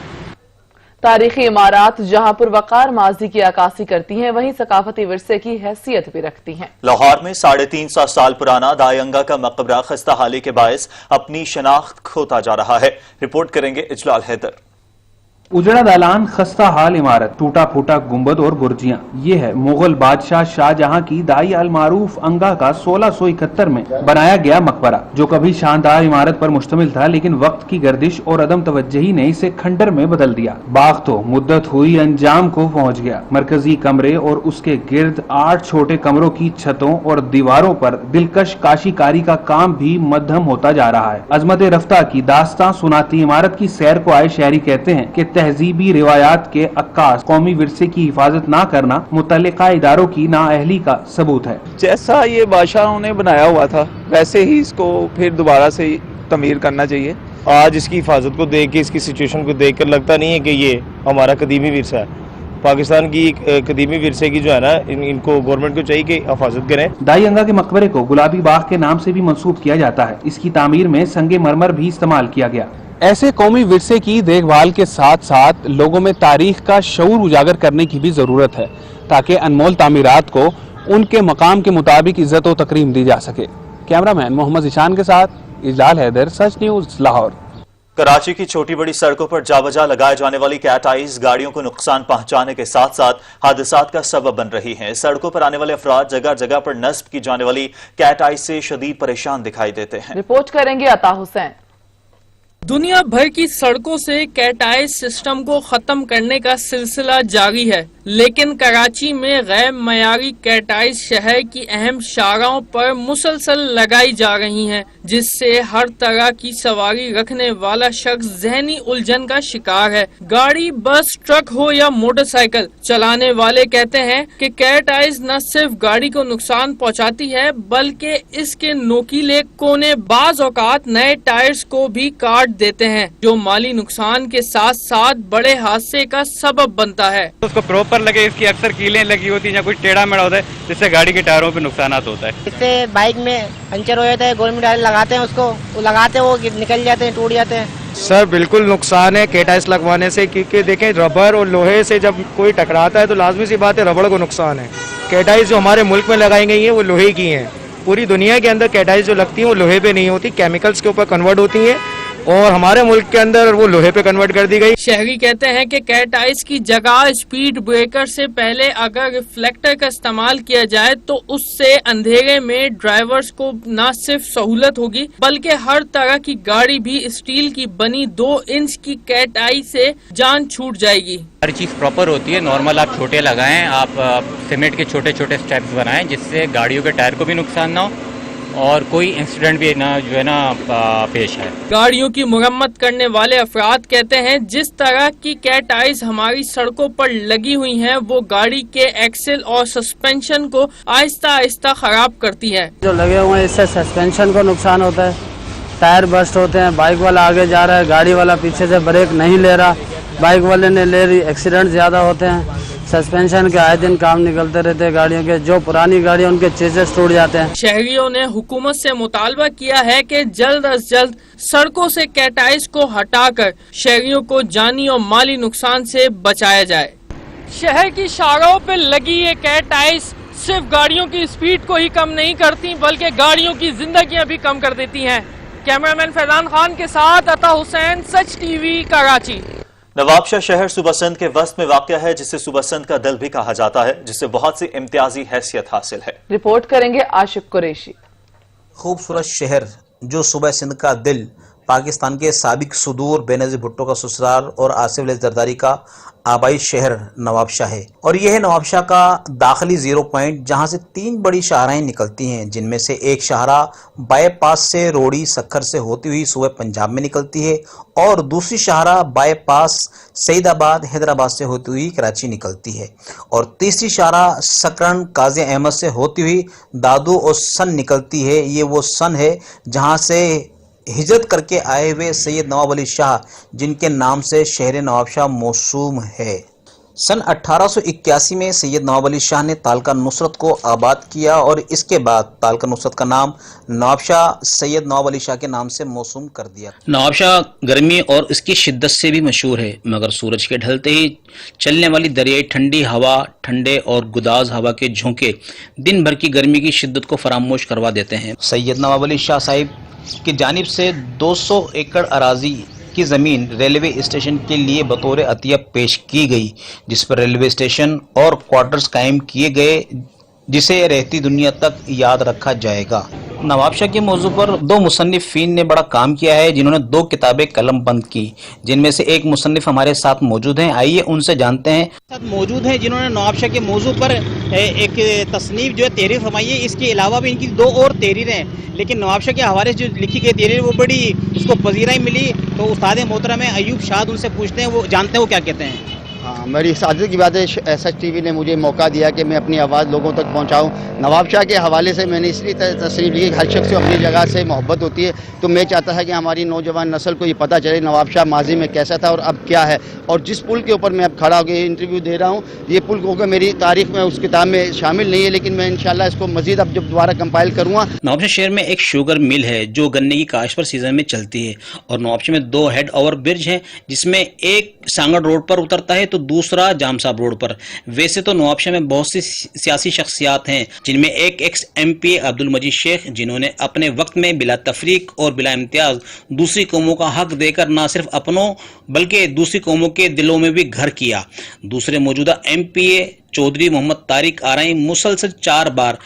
تاریخی عمارات جہاں پروقار ماضی کی عکاسی کرتی ہیں وہیں ثقافتی ورثے کی حیثیت بھی رکھتی ہیں۔ لاہور میں 350 سال پرانا دائی انگا کا مقبرہ خستہ حالی کے باعث اپنی شناخت کھوتا جا رہا ہے۔ رپورٹ کریں گے اجلال حیدر۔ اجڑا دالان، خستہ حال عمارت، ٹوٹا پھوٹا گنبد اور برجیاں، یہ ہے مغل بادشاہ شاہ جہاں کی دائی المعروف انگا کا 1671 میں بنایا گیا مقبرہ، جو کبھی شاندار عمارت پر مشتمل تھا لیکن وقت کی گردش اور عدم توجہی نے اسے کھنڈر میں بدل دیا۔ باغ تو مدت ہوئی انجام کو پہنچ گیا۔ مرکزی کمرے اور اس کے گرد 8 چھوٹے کمروں کی چھتوں اور دیواروں پر دلکش کاشی کاری کا کام بھی مدھم ہوتا جا رہا ہے۔ عظمت رفتہ کی داستان سناتی عمارت کی سیر کو آئے شہری کہتے ہیں کہ تہذیبی روایات کے عکاس قومی ورثے کی حفاظت نہ کرنا متعلقہ اداروں کی نااہلی کا ثبوت ہے۔ جیسا یہ بادشاہوں نے بنایا ہوا تھا ویسے ہی اس کو پھر دوبارہ سے تعمیر کرنا چاہیے۔ آج اس کی حفاظت کو دیکھ کے، اس کی سچویشن کو دیکھ کر لگتا نہیں ہے کہ یہ ہمارا قدیمی ورثہ ہے۔ پاکستان کی قدیمی ورثے کی جو ہے نا، ان کو گورنمنٹ کو چاہیے کہ حفاظت کریں۔ دائی انگا کے مقبرے کو گلابی باغ کے نام سے بھی منسوب کیا جاتا ہے۔ اس کی تعمیر میں سنگ مرمر بھی استعمال کیا گیا۔ ایسے قومی ورثے کی دیکھ بھال کے ساتھ ساتھ لوگوں میں تاریخ کا شعور اجاگر کرنے کی بھی ضرورت ہے تاکہ انمول تعمیرات کو ان کے مقام کے مطابق عزت و تکریم دی جا سکے۔ کیمرہ مین محمد ذیشان کے ساتھ اجلال حیدر، سچ نیوز، لاہور۔ کراچی کی چھوٹی بڑی سڑکوں پر جا بجا لگائے جانے والی کیٹ آئیز گاڑیوں کو نقصان پہنچانے کے ساتھ ساتھ حادثات کا سبب بن رہی ہیں۔ سڑکوں پر آنے والے افراد جگہ جگہ پر نصب کی جانے والی کیٹ آئیز سے شدید پریشان دکھائی دیتے ہیں۔ رپورٹ کریں گے عطا حسین۔ دنیا بھر کی سڑکوں سے کیٹ آئیز سسٹم کو ختم کرنے کا سلسلہ جاری ہے، لیکن کراچی میں غیر معیاری کیٹ آئیز شہر کی اہم شاہراہوں پر مسلسل لگائی جا رہی ہیں، جس سے ہر طرح کی سواری رکھنے والا شخص ذہنی الجھن کا شکار ہے۔ گاڑی، بس، ٹرک ہو یا موٹر سائیکل چلانے والے کہتے ہیں کہ کیٹ آئیز نہ صرف گاڑی کو نقصان پہنچاتی ہے بلکہ اس کے نوکیلے کونے بعض اوقات نئے ٹائرز کو بھی کاٹ دیتے ہیں، جو مالی نقصان کے ساتھ ساتھ بڑے حادثے کا سبب بنتا ہے۔ اس کو پراپر لگے، اس کی اکثر کیلیں لگی ہوتی ہیں یا کچھ ٹیڑھا میڑھا ہوتا ہے جس سے گاڑی کے ٹائروں پہ نقصانات ہوتا ہے۔ اس سے بائک میں پنچر ہو جاتا ہے، گورنمنٹ والے لگاتے ہیں اس کو، وہ لگاتے وہ نکل جاتے ہیں، ٹوٹ جاتے ہیں۔ سر بالکل نقصان ہے کیٹ آئیز لگوانے سے، کیونکہ دیکھیں ربڑ اور لوہے سے جب کوئی ٹکراتا ہے تو لازمی سی بات ہے ربڑ کو نقصان ہے۔ کیٹ آئیز جو ہمارے ملک میں لگائی گئی ہیں وہ لوہے کی ہیں، پوری دنیا کے اندر کیٹ آئیز جو لگتی ہیں وہ لوہے پہ نہیں ہوتی، کیمیکلز کے اوپر کنورٹ ہوتی ہیں، اور ہمارے ملک کے اندر وہ لوہے پہ کنورٹ کر دی گئی۔ شہری کہتے ہیں کہ کیٹ آئیز کی جگہ اسپیڈ بریکر سے پہلے اگر ریفلیکٹر کا استعمال کیا جائے تو اس سے اندھیرے میں ڈرائیورز کو نہ صرف سہولت ہوگی بلکہ ہر طرح کی گاڑی بھی اسٹیل کی بنی 2 انچ کی کیٹ آئیز سے جان چھوٹ جائے گی۔ ہر چیز پراپر ہوتی ہے، نارمل آپ چھوٹے لگائیں، آپ سیمنٹ کے چھوٹے چھوٹے سٹیپس بنائیں جس سے گاڑیوں کے ٹائر کو بھی نقصان نہ ہو اور کوئی انسیڈنٹ بھی جو ہے نا پیش ہے۔ گاڑیوں کی مرمت کرنے والے افراد کہتے ہیں جس طرح کی کیٹ آئیز ہماری سڑکوں پر لگی ہوئی ہیں وہ گاڑی کے ایکسل اور سسپینشن کو آہستہ آہستہ خراب کرتی ہے۔ جو لگے ہوئے ہیں اس سے سسپینشن کو نقصان ہوتا ہے، ٹائر برسٹ ہوتے ہیں، بائک والا آگے جا رہا ہے، گاڑی والا پیچھے سے بریک نہیں لے رہا، بائک والے نے لے رہی، ایکسیڈنٹ زیادہ ہوتے ہیں۔ سسپینشن کے آئے دن کام نکلتے رہتے ہیں گاڑیوں کے، جو پرانی گاڑیاں ان کے چیزز ٹوٹ جاتے ہیں۔ شہریوں نے حکومت سے مطالبہ کیا ہے کہ جلد از جلد سڑکوں سے کیٹ آئیز کو ہٹا کر شہریوں کو جانی اور مالی نقصان سے بچایا جائے۔ شہر کی شاہراہوں پہ لگی یہ کیٹ آئیز صرف گاڑیوں کی اسپیڈ کو ہی کم نہیں کرتی بلکہ گاڑیوں کی زندگیاں بھی کم کر دیتی ہیں۔ کیمرہ مین فیضان خان کے ساتھ عطا حسین، سچ ٹی وی، کراچی۔ نواب شاہ شہر صوبہ سندھ کے وسط میں واقع ہے جسے صوبہ سندھ کا دل بھی کہا جاتا ہے، جس سے بہت سی امتیازی حیثیت حاصل ہے۔ رپورٹ کریں گے عاشق قریشی۔ خوبصورت شہر جو صوبہ سندھ کا دل، پاکستان کے سابق صدور بینظیر بھٹو کا سسرال اور آصف علی زرداری کا آبائی شہر نواب شاہ ہے، اور یہ ہے نواب شاہ کا داخلی زیرو پوائنٹ جہاں سے 3 بڑی شاہراہیں نکلتی ہیں، جن میں سے ایک شاہراہ بائی پاس سے روڑی سکھر سے ہوتی ہوئی صوبہ پنجاب میں نکلتی ہے اور دوسری شاہراہ بائی پاس سعید آباد حیدرآباد سے ہوتی ہوئی کراچی نکلتی ہے، اور تیسری شاہراہ سکرن قاضی احمد سے ہوتی ہوئی دادو اور سن نکلتی ہے۔ یہ وہ سن ہے جہاں سے ہجرت کر کے آئے ہوئے سید نواب علی شاہ جن کے نام سے شہر نواب شاہ موسوم ہے۔ सन 1881 में सैयद नवाब अली शाह ने तालका नुसरत को आबाद किया और इसके बाद तालका नुसरत का नाम नवाब शाह सैयद नवाब अली शाह के नाम से मौसूम कर दिया। नवाब शाह गर्मी और इसकी शिद्दत से भी मशहूर है, मगर सूरज के ढलते ही चलने वाली दरियाई ठंडी हवा, ठंडे और गुदाज हवा के झोंके दिन भर की गर्मी की शिद्दत को फरामोश करवा देते हैं। सैयद नवाब अली शाह साहिब की जानिब से 200 एकड़ अराजी की ज़मीन रेलवे स्टेशन के लिए बतौर अतिया पेश की गई, जिस पर रेलवे स्टेशन और क्वार्टर्स कायम किए गए, जिसे रहती दुनिया तक याद रखा जाएगा। नवाब शाह के मौजू पर दो मुसन्निफीन ने बड़ा काम किया है, जिन्होंने 2 किताबें कलम बंद की, जिनमें से एक मुसन्निफ हमारे साथ मौजूद हैं। आइए उनसे जानते हैं। साथ मौजूद हैं जिन्होंने नवाब शाह के मौजू पर एक तसनीफ जो है तहरीर फरमाई है। इसके अलावा भी इनकी 2 और तहरीरें हैं, लेकिन नवाब शाह के हवाले से जो लिखी गई तहरीर वो बड़ी उसको पजीराई मिली। तो उस्ताद मोहतरम अयूब शाद उनसे पूछते हैं, वो जानते हैं वो क्या कहते हैं। हाँ, मेरी सादत की बात है, SH TV ने मुझे मौका दिया कि मैं अपनी आवाज़ लोगों तक पहुंचाऊं। नवाब शाह के हवाले से मैंने इसलिए तस्नीफ लिखी, हर शख्स को अपनी जगह से मोहब्बत होती है, तो मैं चाहता है कि हमारी नौजवान नस्ल को ये पता चले नवाब शाह माजी में कैसा था और अब क्या है। और जिस पुल के ऊपर मैं अब खड़ा होकर इंटरव्यू दे रहा हूँ, ये पुल होकर मेरी तारीख में उस किताब में शामिल नहीं है, लेकिन मैं इंशाल्लाह इसको मजीद अब जब दोबारा कंपाइल करूँगा। नवाब शाह शहर में एक शुगर मिल है जो गन्ने की काश्त पर सीजन में चलती है, और नवाब शाह में 2 हेड ओवर ब्रिज हैं, जिसमें एक सांगड़ रोड पर उतरता है तो दूसरा जाम साहब रोड पर। वैसे तो नवाब शाह में बहुत सी सियासी शख्सियात हैं, जिनमें एक MP अब्दुल मजीद शेख, जिन्होंने अपने वक्त में बिला तफरीक और बिला इम्तियाज दूसरी कौमों का हक देकर न सिर्फ अपनों बल्कि दूसरी कौमों के दिलों में भी घर किया। दूसरे मौजूदा MPA चौधरी मोहम्मद तारिक आरई मुसलसल 4 बार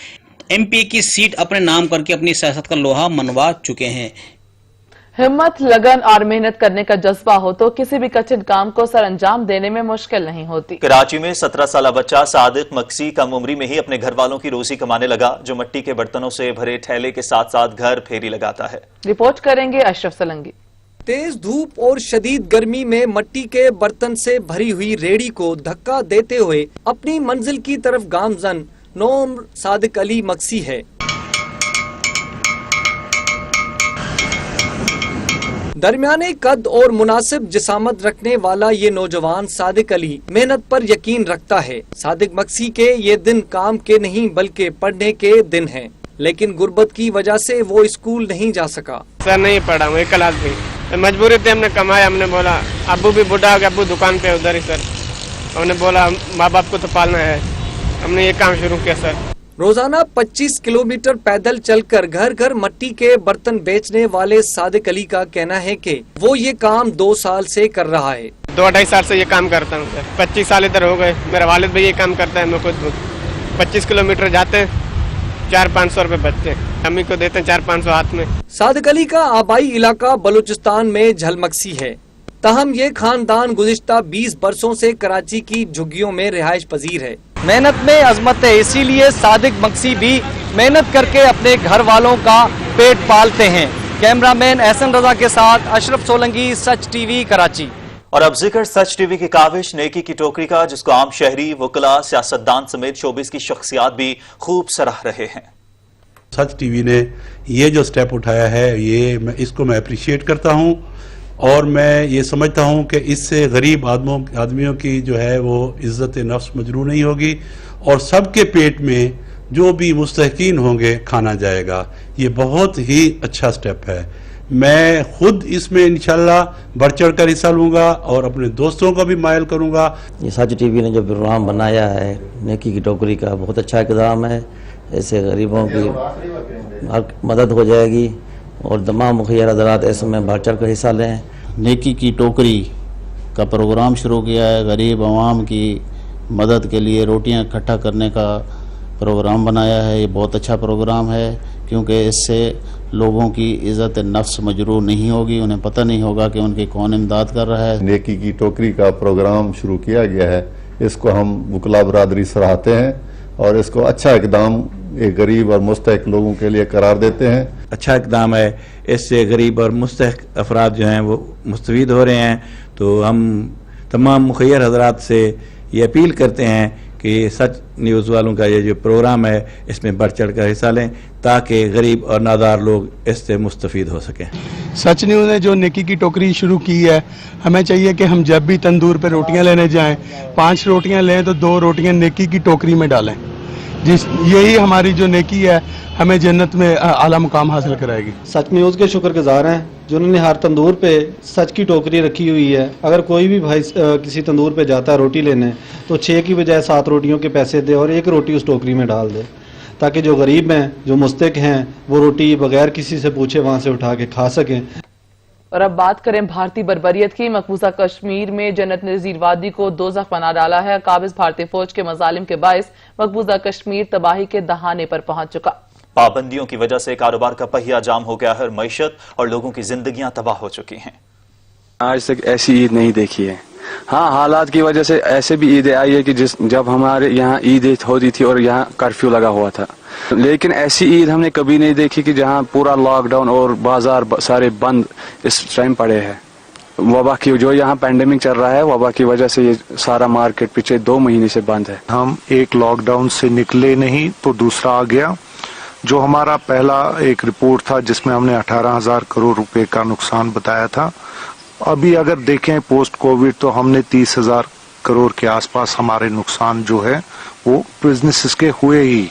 MPA की सीट अपने नाम करके अपनी सियासत का लोहा मनवा चुके हैं। हिम्मत, लगन और मेहनत करने का जज्बा हो तो किसी भी कठिन काम को सर अंजाम देने में मुश्किल नहीं होती। कराची में 17 साल बच्चा सादिक मक्सी कम उम्री में ही अपने घर वालों की रोजी कमाने लगा, जो मिट्टी के बर्तनों से भरे ठेले के साथ साथ घर फेरी लगाता है। रिपोर्ट करेंगे अशरफ सलंगी। तेज धूप और शदीद गर्मी में मिट्टी के बर्तन से भरी हुई रेड़ी को धक्का देते हुए अपनी मंजिल की तरफ गामजन नौउम्र सादिक अली मक्सी है। दरमियाने कद और मुनासिब जिसामत रखने वाला ये नौजवान सादिक अली मेहनत पर यकीन रखता है। सादिक मक्सी के ये दिन काम के नहीं बल्कि पढ़ने के दिन हैं, लेकिन गुर्बत की वजह से वो स्कूल नहीं जा सका। सर नहीं पढ़ा हूँ, 1 क्लास भी, तो मजबूरी थी, हमने कमाया। हमने बोला अब्बू भी बुढ़ा हो गया, अब्बू दुकान पे उधर ही सर, हमने बोला माँ बाप को तो पालना है, हमने ये काम शुरू किया सर। रोजाना 25 किलोमीटर पैदल चलकर घर घर मिट्टी के बर्तन बेचने वाले सादिक अली का कहना है कि वो ये काम 2 साल से कर रहा है। 2-2.5 साल से ये काम करता हूँ सर, 25 साल इधर हो गए। मेरा वालिद भी ये काम करता है, मैं खुद 25 किलोमीटर जाते हैं, 400-500 रुपए बचते हैं, अम्मी को देते हैं 400-500 हाथ में। सादिक अली का आबाई इलाका बलूचिस्तान में झलमक्सी है, तहम ये खानदान गुज़िश्ता 20 बरसों से कराची की झुग्गियों में रिहाइश पजीर है। मेहनत में अजमत है, इसीलिए सादिक मक्सी भी मेहनत करके अपने घर वालों का पेट पालते हैं। कैमरामैन एहसन रजा के साथ अशरफ सोलंगी, सच TV कराची। और अब जिक्र सच TV की काविश नेकी की टोकरी का, जिसको आम शहरी, वकला, सियासतदान समेत शोबिस की शख्सियात भी खूब सराह रहे हैं। सच TV ने ये जो स्टेप उठाया है, ये इसको मैं अप्रिशिएट करता हूँ, और मैं ये समझता हूँ कि इससे गरीब आदमियों की जो है वो इज़्ज़त नफ्स मजरू नहीं होगी, और सबके पेट में जो भी मुस्तहकीन होंगे खाना जाएगा। ये बहुत ही अच्छा स्टेप है। मैं खुद इसमें इंशाल्लाह बढ़ चढ़ कर हिस्सा लूँगा और अपने दोस्तों को भी मायल करूँगा। ये सच TV ने जो प्रोग्राम बनाया है नेकी की टोकरी का, बहुत अच्छा इक़दाम है। ऐसे गरीबों की मदद हो जाएगी और तमाम मुखिया हज़रात इसमें बढ़ चढ़ कर हिस्सा लें। नेकी की टोकरी का प्रोग्राम शुरू किया है, गरीब आवाम की मदद के लिए रोटियां इकट्ठा करने का प्रोग्राम बनाया है। ये बहुत अच्छा प्रोग्राम है, क्योंकि इससे लोगों की इज़्ज़त नफ्स मजरूह नहीं होगी, उन्हें पता नहीं होगा कि उनकी कौन इमदाद कर रहा है। नेकी की टोकरी का प्रोग्राम शुरू किया गया है, इसको हम वकला बरादरी सराहते हैं और इसको अच्छा इक़दाम एक गरीब और मुस्तहक लोगों के लिए करार देते हैं। अच्छा इक़दाम है, इससे गरीब और मुस्तहक अफराद जो हैं वो मुस्तफ़ीद हो रहे हैं। तो हम तमाम मुखियर हज़रात से ये अपील करते हैं कि सच न्यूज़ वालों का ये जो प्रोग्राम है इसमें बढ़ चढ़ कर हिस्सा लें ताकि गरीब और नादार लोग इससे मुस्तफ़ीद हो सकें। सच न्यूज़ ने जो नेकी की टोकरी शुरू की है, हमें चाहिए कि हम जब भी तंदूर पे रोटियां लेने जाएं, 5 रोटियां लें तो 2 रोटियां नेकी की टोकरी में डालें। यही हमारी जो नेकी है हमें जन्नत में आला मुकाम हासिल कराएगी। सच न्यूज़ के शुक्रगुजार हैं जिन्होंने हर तंदूर पे सच की टोकरी रखी हुई है। अगर कोई भी भाई किसी तंदूर पे जाता है रोटी लेने तो 6 की बजाय 7 रोटियों के पैसे दे और 1 रोटी उस टोकरी में डाल दे, ताकि जो गरीब हैं, जो मुस्तक हैं, वो रोटी बगैर किसी से पूछे वहाँ से उठा के खा सकें। और अब बात करें भारतीय बर्बरियत की। मकबूजा कश्मीर में जन्नत नज़ीर वादी को दोज़ख बना डाला है। काबिज भारतीय फौज के मजालिम के बायस मकबूजा कश्मीर तबाही के दहाने पर पहुंच चुका। पाबंदियों की वजह से कारोबार का पहिया जाम हो गया है, मईशत और लोगों की जिंदगियां तबाह हो चुकी हैं। आज तक ऐसी ईद नहीं देखी है। हाँ, हालात की वजह से ऐसे भी ईदें आई है कि जब हमारे यहाँ ईद होती थी और यहाँ कर्फ्यू लगा हुआ था, लेकिन ऐसी ईद हमने कभी नहीं देखी कि जहाँ पूरा लॉकडाउन और बाजार सारे बंद इस टाइम पड़े हैं। वबा की जो यहाँ पैंडेमिक चल रहा है, वबा की वजह से ये सारा मार्केट पिछले 2 महीने से बंद है। हम एक लॉकडाउन से निकले नहीं तो दूसरा आ गया। जो हमारा पहला एक रिपोर्ट था जिसमें हमने 18,000 करोड़ रुपए का नुकसान बताया था, अभी अगर देखें पोस्ट कोविड तो हमने 30,000 करोड़ के आसपास हमारे नुकसान जो है वो बिजनेसेस के हुए ही।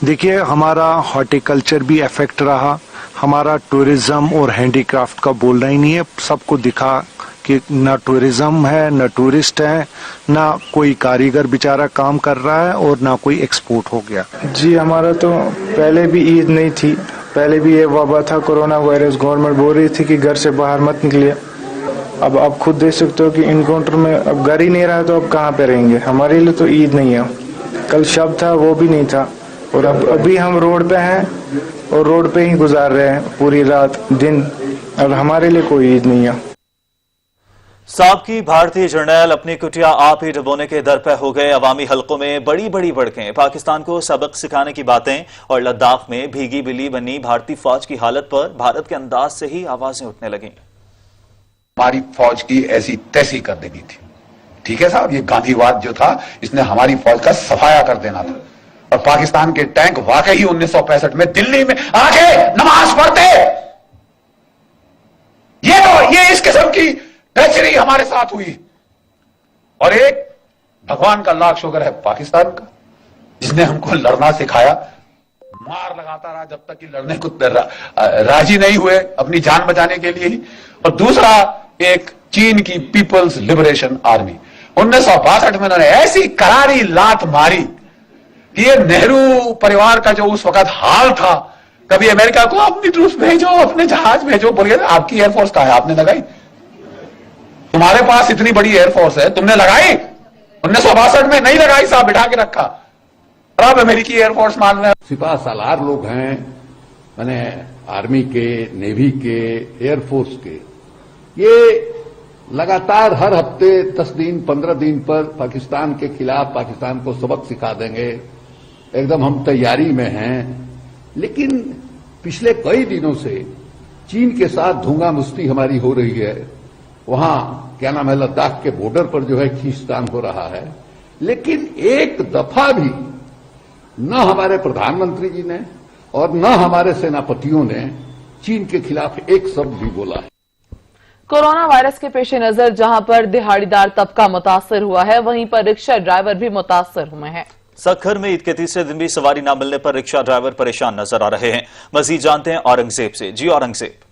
देखिए, हमारा हॉर्टिकल्चर भी अफेक्ट रहा, हमारा टूरिज्म और हैंडीक्राफ्ट का बोलना ही नहीं है। सबको दिखा कि ना टूरिज्म है, ना टूरिस्ट है, ना कोई कारीगर बेचारा काम कर रहा है और ना कोई एक्सपोर्ट हो गया। जी, हमारा तो पहले भी ईद नहीं थी, पहले भी ये वबा था, कोरोना वायरस। गवर्नमेंट बोल रही थी कि घर से बाहर मत निकलिए। अब आप खुद देख सकते हो कि इनकाउंटर में अब घर ही नहीं रहा तो अब कहाँ पे रहेंगे। हमारे लिए तो ईद नहीं है। कल शब था, वो भी नहीं था, और अब अभी हम रोड पे हैं और रोड पे ही गुजार रहे हैं पूरी रात दिन। अब हमारे लिए कोई ईद नहीं है। साहब की भारतीय जर्नैल अपनी कुटिया आप ही डुबोने के दर पे हो गए। अवामी हलकों में बड़ी बड़ी भड़कें, पाकिस्तान को सबक सिखाने की बातें और लद्दाख में भीगी बिल्ली बनी भारतीय फौज की हालत पर भारत के अंदाज से ही आवाजें उठने लगी। हमारी फौज की ऐसी तैसी कर देनी थी। ठीक है साहब, ये गांधीवाद जो था इसने हमारी फौज का सफाया कर देना था। और पाकिस्तान के टैंक वाकई 1965 में दिल्ली में आके नमाज पढ़ते। ये इस किस्म की ट्रेजरी हमारे साथ हुई। और एक भगवान का लाख शुक्र है पाकिस्तान का, जिसने हमको लड़ना सिखाया। मार लगाता रहा जब तक कि लड़ने को राजी नहीं हुए अपनी जान बचाने के लिए ही। और दूसरा एक चीन की पीपल्स लिबरेशन आर्मी, 1962 में उन्होंने ऐसी करारी लात मारी कि ये नेहरू परिवार का जो उस वक्त हाल था, कभी अमेरिका को अपनी ट्रूप्स भेजो, अपने जहाज भेजो, बोलिए आपकी एयरफोर्स कहां है, आपने लगाई? तुम्हारे पास इतनी बड़ी एयरफोर्स है, तुमने लगाई? 1962 में नहीं लगाई साहब, बिठा के रखा। और अब अमेरिकी एयरफोर्स मान रहे हैं। सिपा सालार लोग हैं, मैंने आर्मी के, नेवी के, एयरफोर्स के, ये लगातार हर हफ्ते 10 दिन 15 दिन पर पाकिस्तान के खिलाफ पाकिस्तान को सबक सिखा देंगे, एकदम हम तैयारी में हैं। लेकिन पिछले कई दिनों से चीन के साथ धूंगा मुश्ती हमारी हो रही है। वहां क्या नाम है, लद्दाख के बॉर्डर पर जो है खींचतान हो रहा है। लेकिन एक दफा भी न हमारे प्रधानमंत्री जी ने और न हमारे सेनापतियों ने चीन के खिलाफ एक शब्द भी बोला है। कोरोना वायरस के पेश नजर जहां पर दिहाड़ीदार तबका मुतासर हुआ है, वहीं पर रिक्शा ड्राइवर भी मुतासर हुए हैं। सखर में ईद के तीसरे दिन भी सवारी न मिलने पर रिक्शा ड्राइवर परेशान नजर आ रहे हैं। मजीद जानते हैं औरंगजेब से। जी औरंगजेब।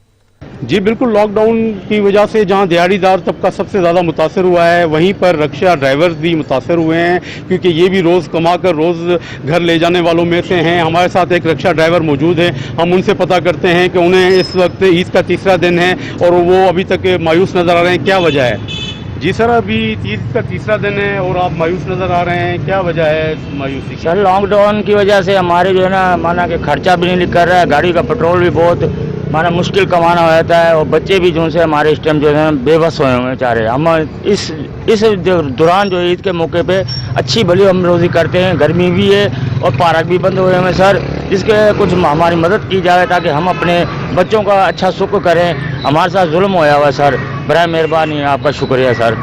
जी बिल्कुल, लॉकडाउन की वजह से जहां दिहाड़ीदार तबका सबसे ज़्यादा मुतासर हुआ है, वहीं पर रिक्शा ड्राइवर्स भी मुतासर हुए हैं, क्योंकि ये भी रोज़ कमा कर रोज़ घर ले जाने वालों में से हैं। हमारे साथ एक रिक्शा ड्राइवर मौजूद है, हम उनसे पता करते हैं कि उन्हें इस वक्त ईद का तीसरा दिन है और वो अभी तक मायूस नज़र आ रहे हैं। क्या वजह है? जी सर, अभी ईद का तीसरा दिन है और आप मायूस नज़र आ रहे हैं, क्या वजह है मायूसी? सर, लॉकडाउन की वजह से हमारे जो है ना, माना कि खर्चा भी नहीं कर रहा है, गाड़ी का पेट्रोल भी बहुत माना मुश्किल कमाना हो जाता है, और बच्चे भी जो से हमारे इस टाइम जो है बेबस हुए हुए चारे। हम इस दौरान जो ईद के मौके पे अच्छी भली हम रोज़ी करते हैं, गर्मी भी है और पार्क भी बंद हुए हैं सर, जिसके कुछ हमारी मदद की जाए ताकि हम अपने बच्चों का अच्छा सुख करें। हमारे साथ जुल्म होया हुआ सर, बराए मेहरबानी, आपका शुक्रिया सर।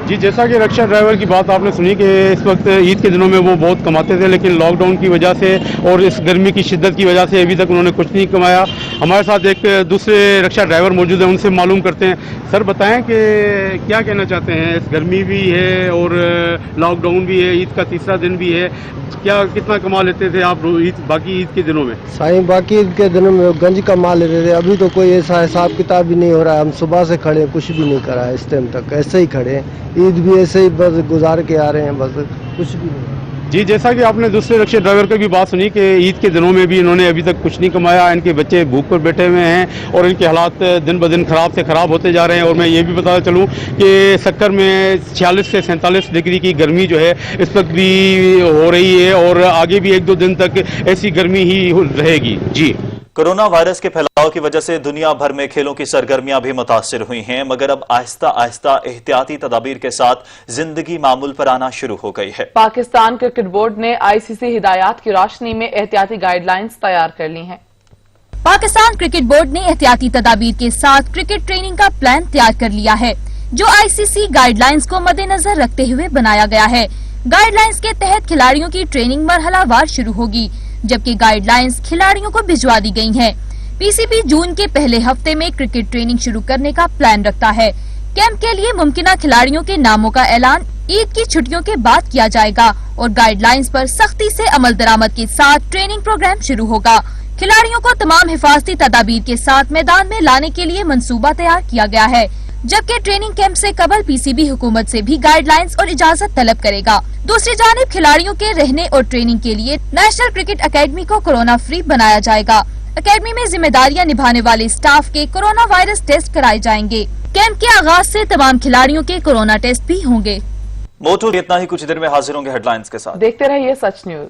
जी, जैसा कि रक्षा ड्राइवर की बात आपने सुनी कि इस वक्त ईद के दिनों में वो बहुत कमाते थे, लेकिन लॉकडाउन की वजह से और इस गर्मी की शिद्दत की वजह से अभी तक उन्होंने कुछ नहीं कमाया। हमारे साथ एक दूसरे रक्षा ड्राइवर मौजूद हैं, उनसे मालूम करते हैं। सर बताएं कि क्या कहना चाहते हैं, इस गर्मी भी है और लॉकडाउन भी है, ईद का तीसरा दिन भी है, क्या कितना कमा लेते थे आप बाकी ईद के दिनों में? साईं बाकी ईद के दिनों में गंज कमा लेते थे, अभी तो कोई ऐसा हिसाब किताब भी नहीं हो रहा है। हम सुबह से खड़े, कुछ भी नहीं करा है इस टाइम तक, ऐसे ही खड़े हैं। ईद भी ऐसे ही बस गुजार के आ रहे हैं, बस कुछ भी नहीं। जी, जैसा कि आपने दूसरे रक्षा ड्राइवर की भी बात सुनी कि ईद के दिनों में भी इन्होंने अभी तक कुछ नहीं कमाया, इनके बच्चे भूख पर बैठे हुए हैं और इनके हालात दिन ब दिन खराब से खराब होते जा रहे हैं। और मैं ये भी बताना चलूँ कि सक्कर में 46 से 47 डिग्री की गर्मी जो है इस वक्त भी हो रही है और आगे भी 1-2 दिन तक ऐसी गर्मी ही रहेगी। जी, कोरोना वायरस के फैलाव की वजह से दुनिया भर में खेलों की सरगर्मियां भी मुतासिर हुई हैं, मगर अब आहिस्ता आहिस्ता एहतियाती तदाबीर के साथ जिंदगी मामूल पर आना शुरू हो गई है। पाकिस्तान क्रिकेट बोर्ड ने आईसीसी हिदायत की रोशनी में एहतियाती गाइडलाइंस तैयार कर ली हैं। पाकिस्तान क्रिकेट बोर्ड ने एहतियाती तदाबीर के साथ क्रिकेट ट्रेनिंग का प्लान तैयार कर लिया है, जो आईसीसी गाइडलाइंस को मद्देनजर रखते हुए बनाया गया है। गाइडलाइंस के तहत खिलाड़ियों की ट्रेनिंग मरहलावार शुरू होगी, जबकि गाइडलाइंस खिलाड़ियों को भिजवा दी गई हैं। पीसीबी जून के पहले हफ्ते में क्रिकेट ट्रेनिंग शुरू करने का प्लान रखता है। कैंप के लिए मुमकिना खिलाड़ियों के नामों का ऐलान ईद की छुट्टियों के बाद किया जाएगा और गाइडलाइंस पर सख्ती से अमल दरामद के साथ ट्रेनिंग प्रोग्राम शुरू होगा। खिलाड़ियों को तमाम हिफाजती तदाबीर के साथ मैदान में लाने के लिए मंसूबा तैयार किया गया है, जबकि ट्रेनिंग कैंप से कबल पीसीबी हुकूमत से भी गाइडलाइंस और इजाजत तलब करेगा। दूसरी जानिब खिलाड़ियों के रहने और ट्रेनिंग के लिए नेशनल क्रिकेट अकेडमी को कोरोना फ्री बनाया जाएगा। अकेडमी में जिम्मेदारियां निभाने वाले स्टाफ के कोरोना वायरस टेस्ट कराए जाएंगे। कैंप के आगाज से तमाम खिलाड़ियों के कोरोना टेस्ट भी होंगे। मोटू इतना ही, कुछ देर में हाजिर होंगे हेडलाइंस के साथ। देखते रहिए सच न्यूज।